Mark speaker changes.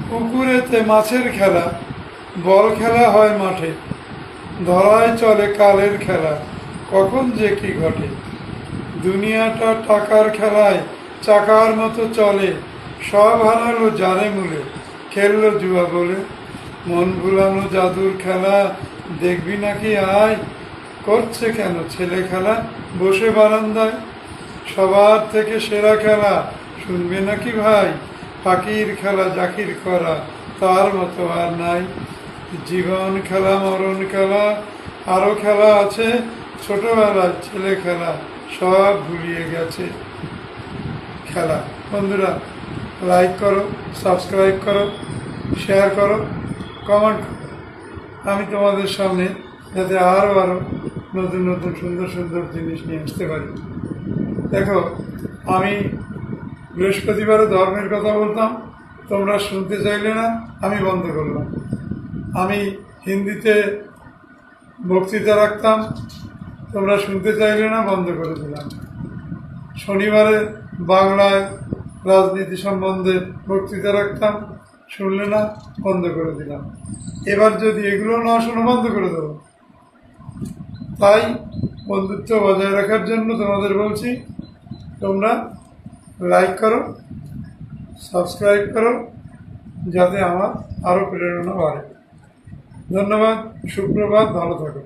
Speaker 1: পুকুরেতে মাছের খেলা, বল খেলা হয় মাঠে, ধরায় চলে কালের খেলা, কখন যে কি ঘটে। দুনিয়াটা টাকার খেলায় চাকার মতো চলে, সব হারালো জানে মূলে, খেললো জুয়া বলে। মন ভুলানো জাদুর খেলা, দেখবি নাকি আয়, করছে কেন ছেলে খেলা বসে বারান্দায়। সবার থেকে সেরা খেলা শুনবে নাকি ভাই, পাখির খেলা জাকির করা তার মতো আর নাই। জীবন খেলা মরণ খেলা আরও খেলা আছে, ছোটবেলার ছেলে খেলা সব ভুলিয়ে গেছে খেলা। বন্ধুরা, লাইক করো, সাবস্ক্রাইব করো, শেয়ার করো, কমেন্ট করো। আমি তোমাদের সামনে যাতে আরও নতুন নতুন সুন্দর সুন্দর জিনিস নিয়ে আসতে পারি। দেখো, আমি বৃহস্পতিবারে ধর্মের কথা বলতাম, তোমরা শুনতে চাইলে না, আমি বন্ধ করলাম। আমি হিন্দিতে বক্তৃতা রাখতাম, তোমরা শুনতে চাইলে না, বন্ধ করে দিলাম। শনিবারে বাংলায় রাজনীতি সম্বন্ধে বক্তৃতা রাখতাম, শুনলে না, বন্ধ করে দিলাম। এবার যদি এগুলো না শোনো, বন্ধ করে দেবো। তাই বন্ধুত্ব বজায় রাখার জন্য তোমাদের বলছি, তোমরা লাইক করো, সাবস্ক্রাইব করো, যাতে আমার আরও প্রেরণা বাড়ে। ধন্যবাদ, সুপ্রভাত, ভালো থাকো।